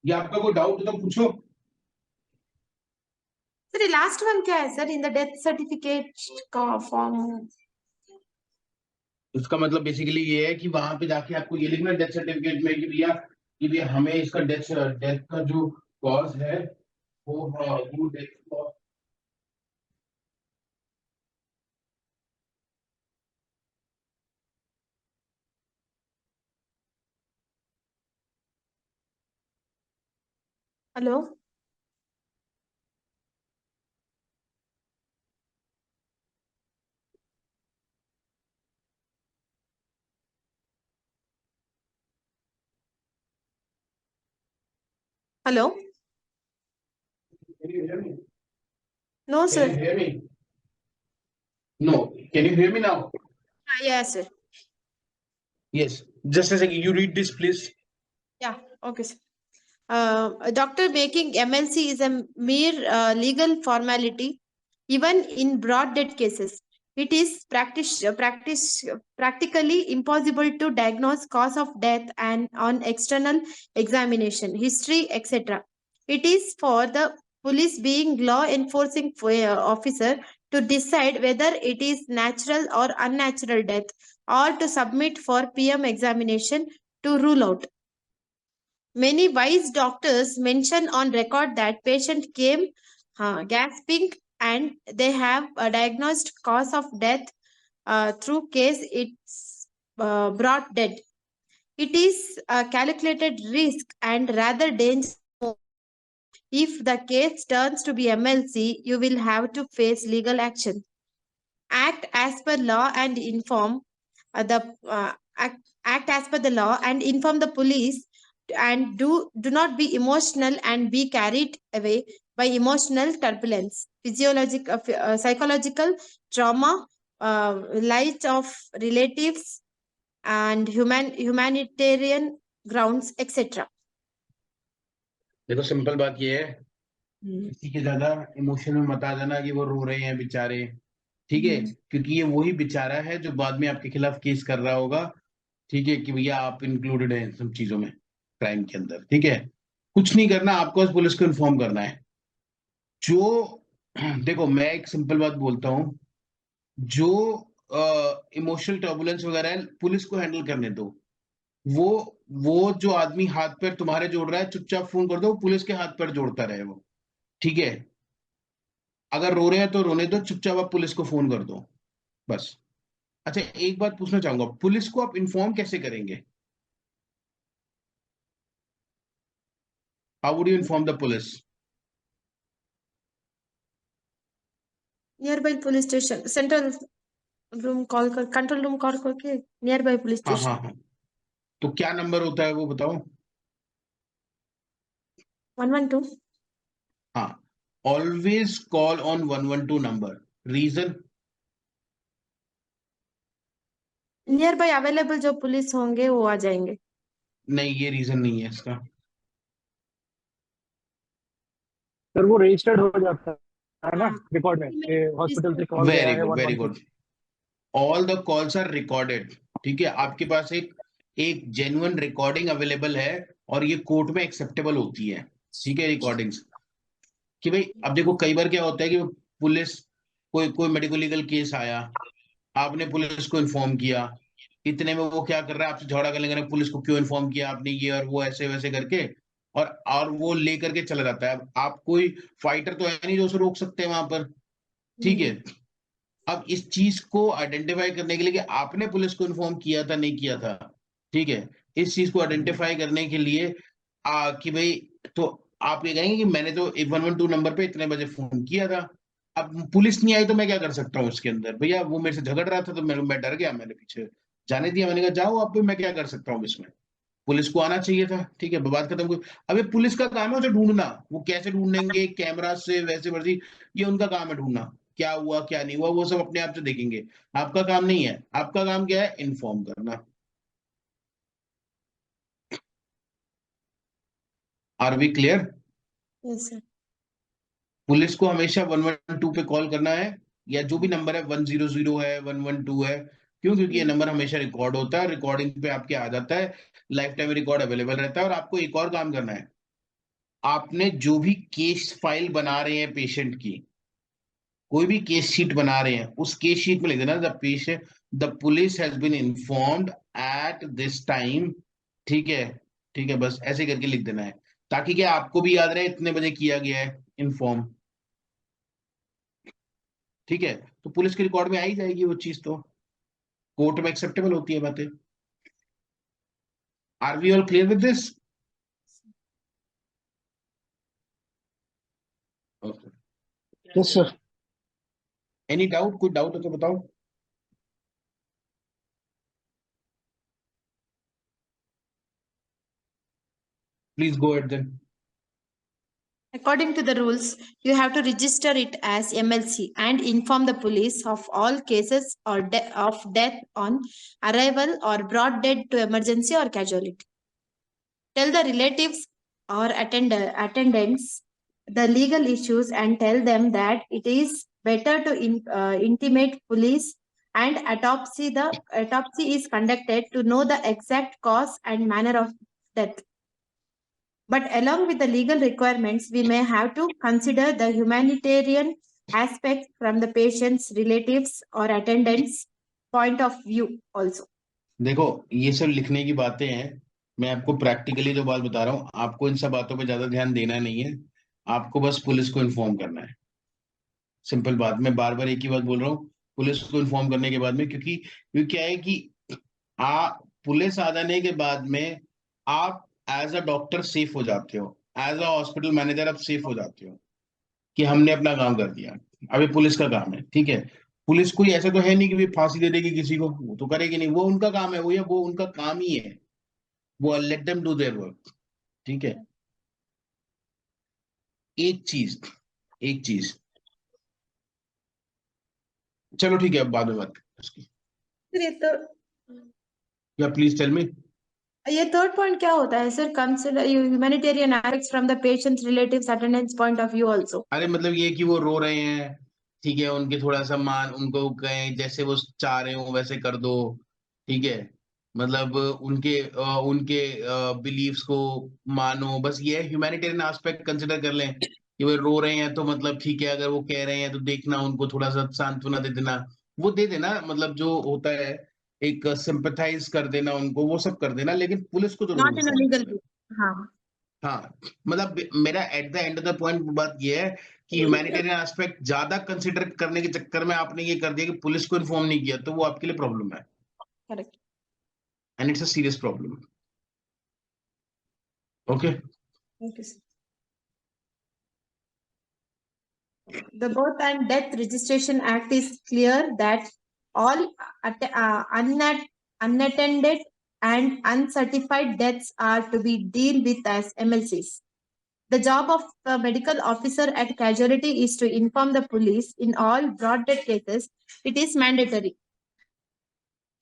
या आपका कोई डाउट है तो पूछो। Sir, last one क्या है sir? In the death certificate का form. उसका मतलब बेसिकली ये है कि वहां पे जाके आपको ये लिखना डेथ सर्टिफिकेट में कि भैया हमें इसका डेथ का जो कॉज है वो death cause. Hello? Hello? Can you hear me? No, Can sir. you hear me? No. Can you hear me now? Yes, sir. Yes. Just a second. You read this, please. Yeah, okay, sir. A doctor making MLC is a mere legal formality, even in broad dead cases. It is practically impossible to diagnose cause of death and on external examination, history, etc. It is for the police, being law enforcing officer, to decide whether it is natural or unnatural death, or to submit for PM examination to rule out. Many wise doctors mention on record that patient came gasping, and they have a diagnosed cause of death through case it's brought dead. It is a calculated risk and rather dangerous. If the case turns to be MLC, you will have to face legal action. Act as per law and inform act as per the law and inform the police, and do not be emotional and be carried away by emotional turbulence, physiological, psychological trauma, light of relatives, and humanitarian grounds, etc. देखो simple बात ये है, किसी के ज्यादा emotion में मत आ जाना कि वो रो रहे हैं बेचारे, ठीक है, क्योंकि ये वही बेचारा है जो बाद में आपके खिलाफ केस कर रहा होगा, ठीक है, कि भैया आप इंक्लूडेड हैं सब चीजों में, क्राइम के अंदर, ठीक है। कुछ नहीं करना, आपको बस पुलिस को इन्फॉर्म करना है। जो देखो मैं एक सिंपल बात बोलता हूं, जो इमोशनल टर्बुलेंस वगैरह है पुलिस को हैंडल करने दो। वो जो आदमी हाथ पैर तुम्हारे जोड़ रहा है, चुपचाप फोन कर दो, पुलिस के हाथ पैर जोड़ता रहे वो, ठीक है। अगर रो रहे हैं तो रोने दो, चुपचाप आप पुलिस को फोन कर दो, बस। अच्छा एक बात पूछना चाहूंगा, पुलिस को आप इन्फॉर्म कैसे करेंगे? How would you inform the police? Near by police station, central room call कर, कंट्रोल रूम कॉल करके नियर बाय पुलिस हाँ स्टेशन। हाँ हाँ, तो क्या नंबर होता है वो बताओ? 112। हाँ, always call on 112 number. Reason? Nearby available जो पुलिस होंगे वो आ जाएंगे। नहीं, ये रीजन नहीं है इसका। सर वो रजिस्टर्ड हो जाता है ना रिकॉर्ड में, हॉस्पिटल से कॉल गया वेरी है good, very 112। Good. All the calls are recorded, ठीक है। आपके पास एक जेन्युइन रिकॉर्डिंग अवेलेबल है, और ये कोर्ट में एक्सेप्टेबल होती है, ठीक है, रिकॉर्डिंग्स। कि भाई अब देखो कई बार क्या होता है कि पुलिस, कोई मेडिकल लीगल केस आया, आपने पुलिस को इन्फॉर्म किया, इतने में वो क्या कर रहा है, आपसे झगड़ा करने लगे, पुलिस को क्यों इन्फॉर्म किया आपने, ये और वो ऐसे वैसे करके, और वो लेकर के चला जाता है। अब आप कोई फाइटर तो है नहीं जो उसे रोक सकते हैं वहां पर, ठीक है। अब इस चीज को आइडेंटिफाई करने के लिए कि आपने पुलिस को इन्फॉर्म किया था नहीं किया था, ठीक है, इस चीज को आइडेंटिफाई करने के लिए कि भाई, तो आप ये कहेंगे कि मैंने तो 112 नंबर पे इतने बजे फोन किया था। अब पुलिस नहीं आई तो मैं क्या कर सकता हूँ इसके अंदर? भैया वो मेरे से झगड़ रहा था तो मैं डर गया, मैंने पीछे जाने दिया, मैंने कहा जाओ आप, मैं क्या कर सकता हूँ इसमें? पुलिस को आना चाहिए था, ठीक है, बात खत्म हुई। अब ये पुलिस का काम है उसे ढूंढना, वो कैसे ढूंढेंगे, कैमरा से वैसे वैसे, ये उनका काम है ढूंढना, क्या हुआ क्या नहीं हुआ वो सब अपने आप से देखेंगे, आपका काम नहीं है। आपका काम क्या है? इन्फॉर्म करना। Are we clear? Yes sir. Police को हमेशा 112 पे कॉल करना है, या जो भी नंबर है 100 है 112 है। क्यों? क्योंकि ये नंबर हमेशा रिकॉर्ड होता है, रिकॉर्डिंग पे आपके आ जाता है, लाइफ टाइम रिकॉर्ड अवेलेबल रहता है। और आपको एक और काम करना है, आपने जो भी केस फाइल बना रहे हैं पेशेंट की, कोई भी केस शीट बना रहे हैं, उस केस शीट में लिख देना the police has been informed at this time, ठीक है, ठीक है, बस ऐसे करके लिख देना है, ताकि क्या आपको भी याद रहे इतने बजे किया गया है इन्फॉर्म, ठीक है। तो पुलिस के रिकॉर्ड में आ ही जाएगी वो चीज, तो कोर्ट में एक्सेप्टेबल होती है बातें। Are we all clear with this? Yes sir. Any doubt? कोई डाउट है तो बताओ। Please go at then. According to the rules, you have to register it as MLC and inform the police of all cases or of death on arrival or brought dead to emergency or casualty. Tell the relatives or attendants the legal issues and tell them that it is better to intimate police and autopsy. The autopsy is conducted to know the exact cause and manner of death. But along with the legal requirements, we may have to consider the humanitarian aspect from the patient's relatives or attendants' point of view also. देखो ये सब लिखने की बातें हैं, मैं आपको practically जो बात बता रहा हूँ, आपको इन सब बातों पे ज्यादा ध्यान देना नहीं है, आपको बस पुलिस को इन्फॉर्म करना है। सिंपल बात, मैं बार बार एक ही बात बोल रहा हूँ, पुलिस को इन्फॉर्म करने के बाद में, क्योंकि क्या है कि पुलिस आ जाने के बाद में आप एज अ डॉक्टर सेफ हो जाते हो, एज अ हॉस्पिटल मैनेजर आप सेफ हो जाते हो कि हमने अपना काम कर दिया। अभी पुलिस का काम है, ठीक है, पुलिस कोई ऐसा तो है नहीं कि भी फांसी दे देगी किसी को, वो तो करेगी नहीं, वो उनका काम है, वो उनका काम ही है, वो let them do their work. ठीक है, एक चीज चलो ठीक है, अब बाद में बात करते हैं उसकी। ये तो या प्लीज टेल मी। ये थर्ड पॉइंट क्या होता है sir? Consider humanitarian aspects from the patients relatives attendance point of view also. अरे मतलब ये कि वो रो रहे हैं, ठीक है, उनके थोड़ा सा मान, उनको कहें जैसे वो चाह रहे हो वैसे कर दो, ठीक है, मतलब उनके बिलीव्स को मानो, बस ये ह्यूमैनिटेरियन एस्पेक्ट कंसिडर कर लें कि वो रो रहे हैं तो मतलब ठीक है, अगर वो कह रहे हैं तो देखना, उनको थोड़ा सा सांत्वना दे देना, वो दे देना, मतलब जो होता है एक सिंपैथाइज कर देना उनको, वो सब कर देना, लेकिन पुलिस को जरूर नॉट इन इन्फॉर्म लीगल करना है। व्यू। हाँ। हाँ, मतलब मेरा at the end of the point बात ये है कि ह्यूमैनिटेरियन एस्पेक्ट ज्यादा कंसिडर करने के चक्कर में आपने ये कर दिया कि पुलिस को इन्फॉर्म नहीं किया, तो वो आपके लिए प्रॉब्लम है, correct. And it's a serious problem. Okay, okay sir. The Birth and Death Registration Act is clear that all unattended and uncertified deaths are to be dealt with as MLCs. The job of the medical officer at casualty is to inform the police in all broad death cases. It is mandatory.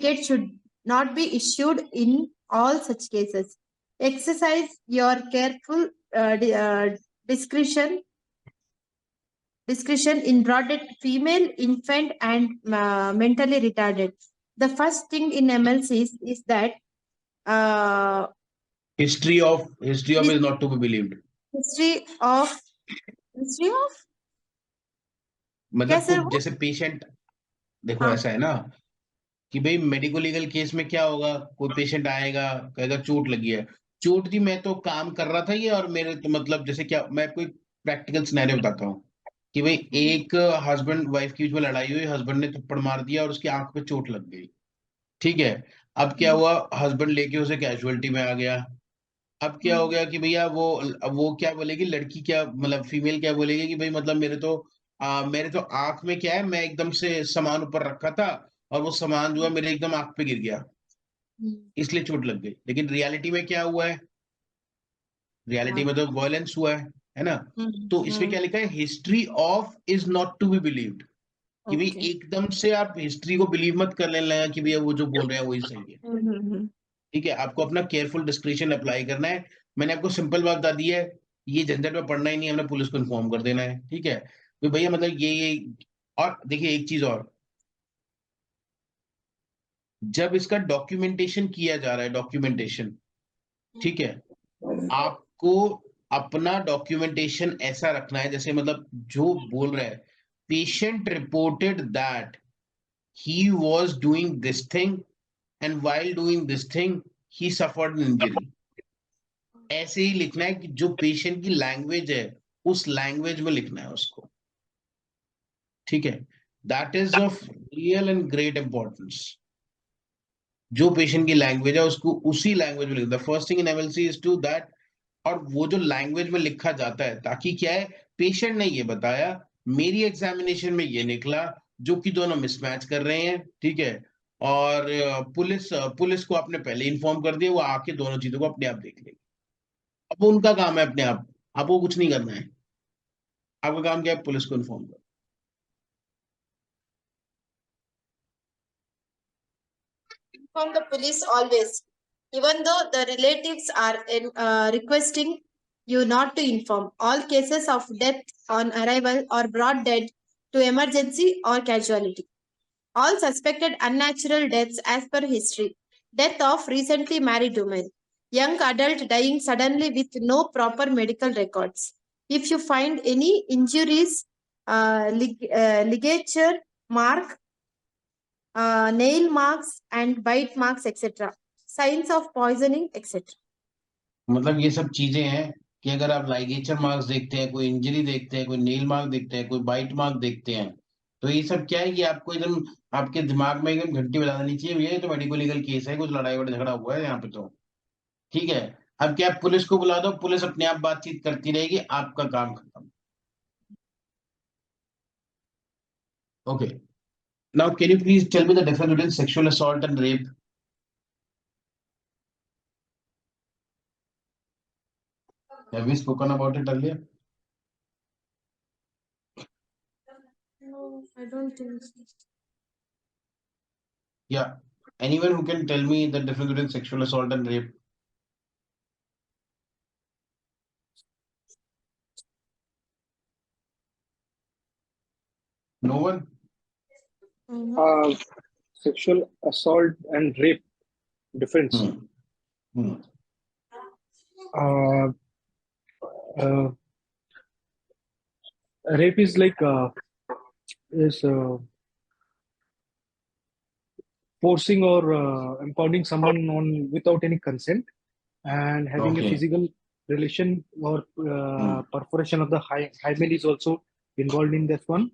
It should not be issued in all such cases. Exercise your careful discretion in broad death, female, infant, and mentally retarded. The first thing in MLCs is that history of is not to be believed. history of मतलब कैसे कोई वो? जैसे patient, देखो हाँ। ऐसा है ना कि भाई मेडिको लीगल केस में क्या होगा, कोई पेशेंट आएगा कहेगा चोट लगी है, चोट जी मैं तो काम कर रहा था ये, और मेरे तो मतलब जैसे क्या, मैं कोई प्रैक्टिकल सिनेरियो बताता हूँ कि भाई एक हस्बैंड वाइफ की बीच में लड़ाई हुई, हस्बैंड ने थप्पड़ मार दिया और उसकी आंख पे चोट लग गई, ठीक है, अब क्या हुआ, हस्बैंड लेके उसे कैजुअलिटी में आ गया, अब क्या हो गया कि भैया वो क्या बोलेगी लड़की, क्या मतलब फीमेल क्या बोलेगी कि भाई मतलब मेरे तो आंख में क्या है, मैं एकदम से सामान ऊपर रखा था और वो सामान जो है मेरे एकदम आंख पे गिर गया, इसलिए चोट लग गई, लेकिन रियलिटी में क्या हुआ है, रियलिटी में तो वायलेंस हुआ है ना। तो इसमें क्या लिखा है, history of is not to be believed, कि भाई एकदम से आप हिस्ट्री को बिलीव मत कर लेना कि भैया वो जो बोल रहे हैं वही सही है, ठीक है, आपको अपना केयरफुल डिस्क्रिशन अप्लाई करना है। मैंने आपको सिंपल बात बता दी है, ये झंझट में पढ़ना ही नहीं, हमने पुलिस को इन्फॉर्म कर देना है, ठीक है, तो भैया मतलब ये और देखिए एक चीज और, जब इसका डॉक्यूमेंटेशन किया जा रहा है, डॉक्यूमेंटेशन, ठीक है, आपको अपना डॉक्यूमेंटेशन ऐसा रखना है जैसे मतलब जो बोल रहा है, patient reported that he was doing this thing and while doing this thing he suffered an injury, ऐसे ही लिखना है कि जो पेशेंट की लैंग्वेज है उस लैंग्वेज में लिखना है उसको, ठीक है, that is of real and great importance, जो पेशेंट की लैंग्वेज है उसको उसी लैंग्वेज में लिखना, first thing in MLC is to that, और वो जो लैंग्वेज में लिखा जाता है, ताकि क्या है, पेशेंट ने ये बताया, मेरी एग्जामिनेशन में ये निकला, जो कि दोनों मिसमैच कर रहे हैं, ठीक है, और पुलिस को आपने पहले इन्फॉर्म कर दिया, वो आके दोनों चीजों को अपने आप देख लेगी, अब वो उनका काम है अपने आप, आपको कुछ नहीं करना है, आपका काम क्या है, पुलिस को इन्फॉर्म करो। Inform the police always, even though the relatives are requesting you not to inform. All cases of death on arrival or brought dead to emergency or casualty. All suspected unnatural deaths as per history. Death of recently married women. young adult dying suddenly with no proper medical records. If you find any injuries, ligature mark, nail marks and bite marks, etc. Signs of poisoning, etc. मतलब ये सब चीजें हैं कि अगर आप ligature marks देखते हैं, कोई इंजरी देखते हैं, कोई नेल मार्क देखते हैं, कोई बाइट मार्क देखते हैं, तो ये सब क्या है कि आपको एकदम आपके दिमाग में एकदम घंटी बजा देनी चाहिए, भैया ये तो मेडिको लीगल केस है, कुछ लड़ाई वड़ाई झगड़ा हुआ है यहाँ पे तो। ठीक है, अब क्या पुलिस को बुला दो, पुलिस अपने आप बातचीत करती रहेगी, आपका काम खत्म। Okay, now can you please tell me the difference between sexual assault and rape? Have we spoken about it earlier? No, I don't think so. Yeah, anyone who can tell me the difference between sexual assault and rape? No one? Sexual assault and rape difference. Uh, rape is like forcing or impounding someone on without any consent and having Okay. a physical relation or perforation of the hymen is also involved in this one.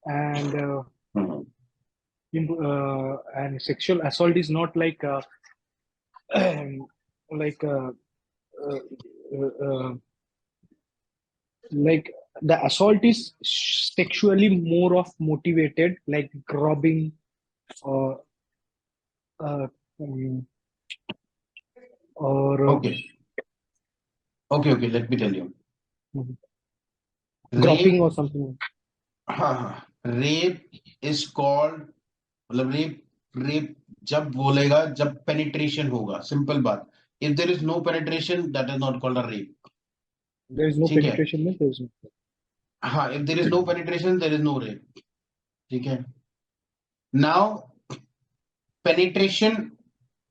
And and sexual assault is not like like like the assault is sexually more of motivated, like grabbing or Okay. Okay, let me tell you. groping Rape, or something. rape is called, मतलब rape जब बोलेगा जब penetration होगा, simple बात. If there is no penetration, that is not called a rape. There is no ठीक है? penetration, there is no. हाँ, if there is no penetration, there is no rape. ठीक है? Now, penetration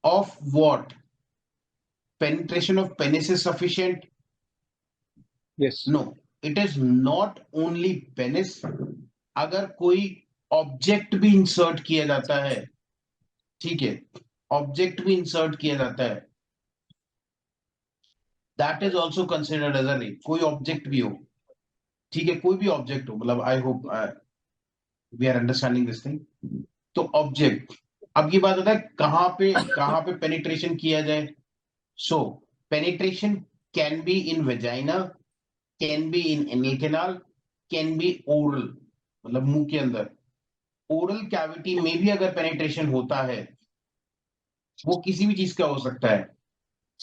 of what? Penetration of penis is sufficient? Yes. No, it is not only penis. अगर कोई object भी insert किया जाता है, ठीक है, ऑब्जेक्ट भी इंसर्ट किया जाता है, that is also considered as a rape. कोई ऑब्जेक्ट भी हो, ठीक है, कोई भी ऑब्जेक्ट हो, मतलब I hope we are understanding this thing. तो ऑब्जेक्ट, अब ये बात होता है कहां पे पेनिट्रेशन किया जाए। So penetration can be in vagina, can be in anal canal, can be oral, मतलब मुंह के अंदर। ओरल कैविटी में भी अगर पेनिट्रेशन होता है, वो किसी भी चीज का हो सकता है,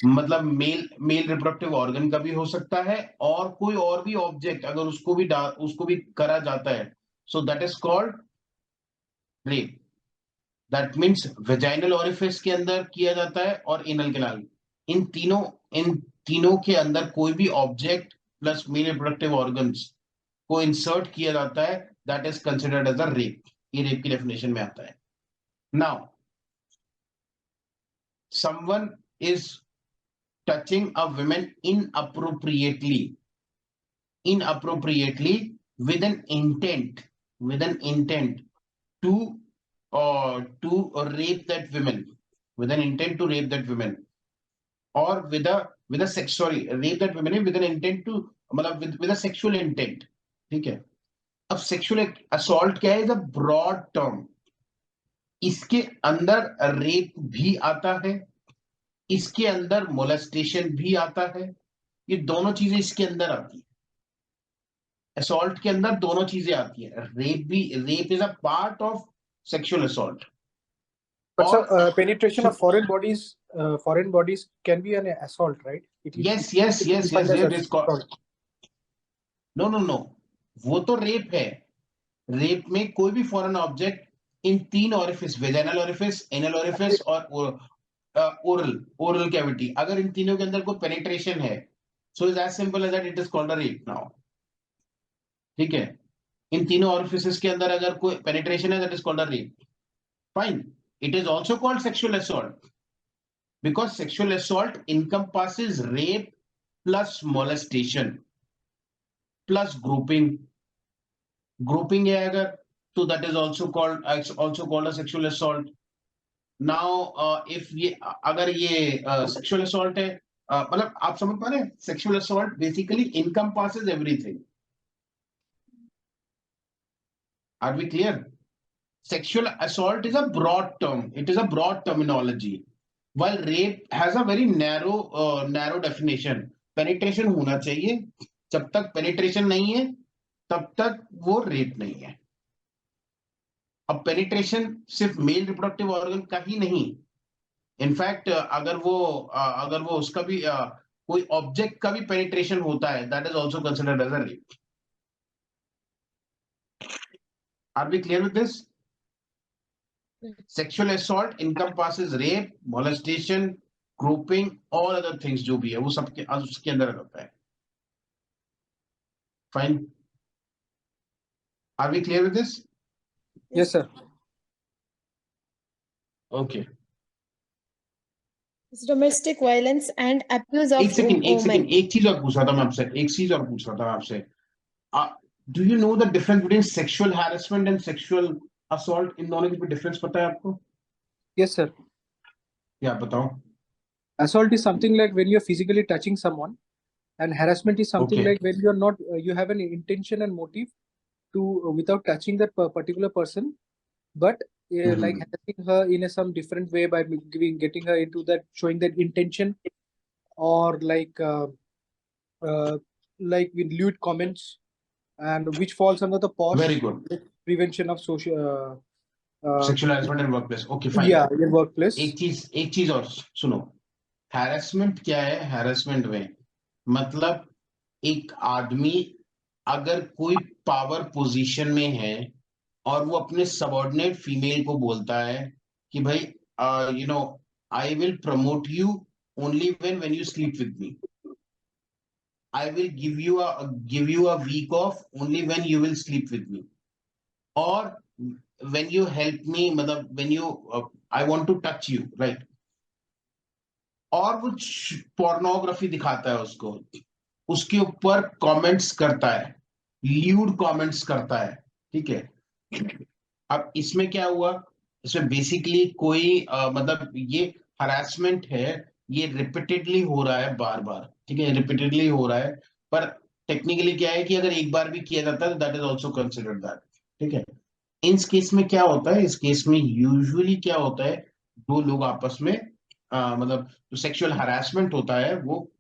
मतलब मेल रिप्रोडक्टिव ऑर्गन का भी हो सकता है, और कोई और भी ऑब्जेक्ट अगर उसको भी करा जाता है, so that is called rape. That means vaginal orifice के अंदर किया जाता है और एनल कैनाल, इन तीनों के अंदर कोई भी object plus male reproductive organs को इंसर्ट किया जाता है, that is considered as a rape. ये रेप की डेफिनेशन में आता है। Now someone is touching a woman inappropriately with an intent to rape that woman, with an intent to rape that woman, or with a sex, sorry, rape that woman with an intent to, मतलब with a sexual intent। ठीक है, अब sexual assault क्या है, is a broad term. इसके अंदर rape भी आता है, इसके अंदर मोलेस्टेशन भी आता है, ये दोनों चीजें इसके अंदर आती है। असॉल्ट के अंदर दोनों चीजें आती है, rape is a part of sexual assault. But sir, penetration of foreign bodies can be an assault, right? Yes, defined as it is called, assault. no, वो तो रेप है। रेप में कोई भी फॉरेन ऑब्जेक्ट इन तीन orifice, vaginal orifice, anal orifice और oral cavity, अगर इन तीनों के अंदर कोई पेनिट्रेशन है, so is as simple as that, it is called a rape now. ठीक है, इन तीनों ऑरिफिसेस के अंदर अगर कोई पेनिट्रेशन है, that is called a rape. Fine, it is also called sexual assault. because sexual assault encompasses rape plus molestation plus grouping. Grouping है अगर, तो that is also called a sexual assault. Now if ये अगर ये sexual assault है, मतलब आप समझ पा रहे हैं, sexual assault basically encompasses everything. Are we clear? Sexual assault is a broad term. It is a broad terminology. While rape has a very narrow definition. Penetration होना चाहिए. जब तक penetration नहीं है, तब तक वो rape नहीं है. अब penetration सिर्फ male reproductive organ का ही नहीं. इनफैक्ट अगर वो उसका भी कोई ऑब्जेक्ट का भी penetration होता है, that is also considered as a rape. Are we clear with this? Sexual assault encompasses rape, molestation, grouping, all other things जो भी है वो सबके उसके अंदर रहता है. Fine. Are we clear with this? Yes, sir. Okay. Domestic violence and abuse of एक सेकंड women. एक चीज और पूछ रहा था मैं आपसे. Do you know the difference between sexual harassment and sexual assault? इन दोनों की डिफरेंस पता है आपको? Yes, sir. या बताओ. Assault is something like when you're physically touching someone, and harassment is something Okay. like when you're not, you have an intention and motive to without touching that particular person, but like harassing her in some different way by getting her into that, showing that intention, or like with lewd comments, and which falls under the POSH. Very good. Prevention of social Sexual harassment in workplace. Okay, fine. Yeah, in workplace. एक चीज और सुनो. Harassment क्या है? Harassment में मतलब एक आदमी अगर कोई पावर पोजीशन में है और वो अपने सबऑर्डिनेट फीमेल को बोलता है कि भाई I will promote you only when you sleep with me, I will give you a week off only when you will sleep with me, और व्हेन यू हेल्प मी, मतलब when you I want to touch you, right. और वो pornography दिखाता है उसको, उसके ऊपर comments करता है, ल्यूड कमेंट्स करता है. ठीक है. अब इसमें क्या हुआ? इसमें बेसिकली कोई मतलब ये हरासमेंट है, ये रिपीटेडली हो रहा है बार बार. ठीक है, रिपीटेडली हो रहा है. पर टेक्निकली क्या है कि अगर एक बार भी किया जाता है तो that is also considered that. ठीक है. इस केस में क्या होता है? इस केस में यूजुअली क्या होता है, दो लोग आपस में मतलब जो सेक्सुअल हरासमेंट होता है वो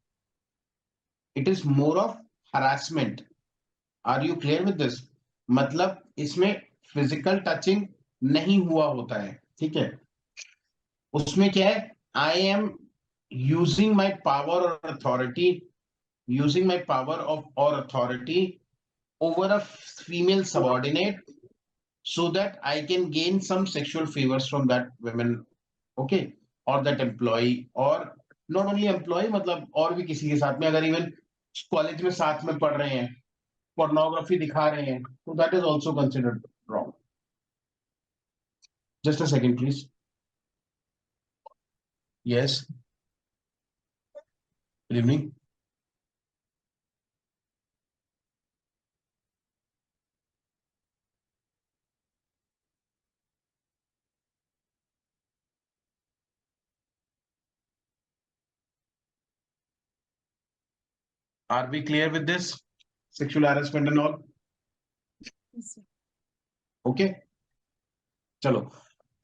it is more of harassment. Are you clear with this? मतलब इसमें फिजिकल टचिंग नहीं हुआ होता है. ठीक है. उसमें क्या है? I am using my power और authority, over a female subordinate so that I can gain some sexual favors from that women, okay, or that employee, or not only employee, मतलब और भी किसी के साथ में, अगर इवन कॉलेज में साथ में पढ़ रहे हैं, pornography दिखा रहे हैं, तो that is also considered wrong. Just a second, please. Yes. Good evening. Are we clear with this? Sexual harassment and all? Okay. Chalo.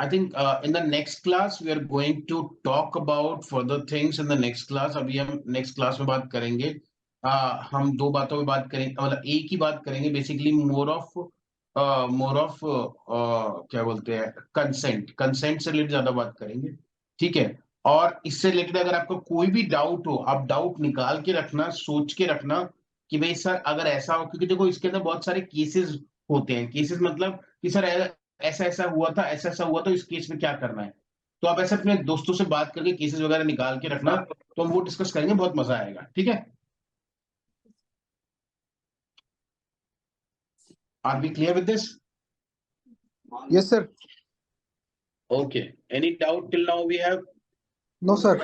I think in the next class we are going to talk about further things in the next class. अभी हम next class में बात करेंगे. हम दो बातों में बात करेंगे, मतलब एक ही बात करेंगे. बेसिकली मोर ऑफ क्या बोलते हैं, कंसेंट से रिलेटेड ज्यादा बात करेंगे. ठीक है. और इससे रिलेटेड अगर आपको कोई भी डाउट हो, आप डाउट निकाल के रखना, सोच के रखना कि भाई सर अगर ऐसा हो, क्योंकि देखो इसके अंदर बहुत सारे केसेस होते हैं. केसेस मतलब कि सर ऐसा हुआ था, इस केस में क्या करना है. तो आप ऐसे अपने दोस्तों से बात करके केसेस वगैरह निकाल के रखना, तो हम वो डिस्कस करेंगे, बहुत मजा आएगा. ठीक है. Are we clear with this? Yes, sir. Okay. Any doubt till now we have? No, sir.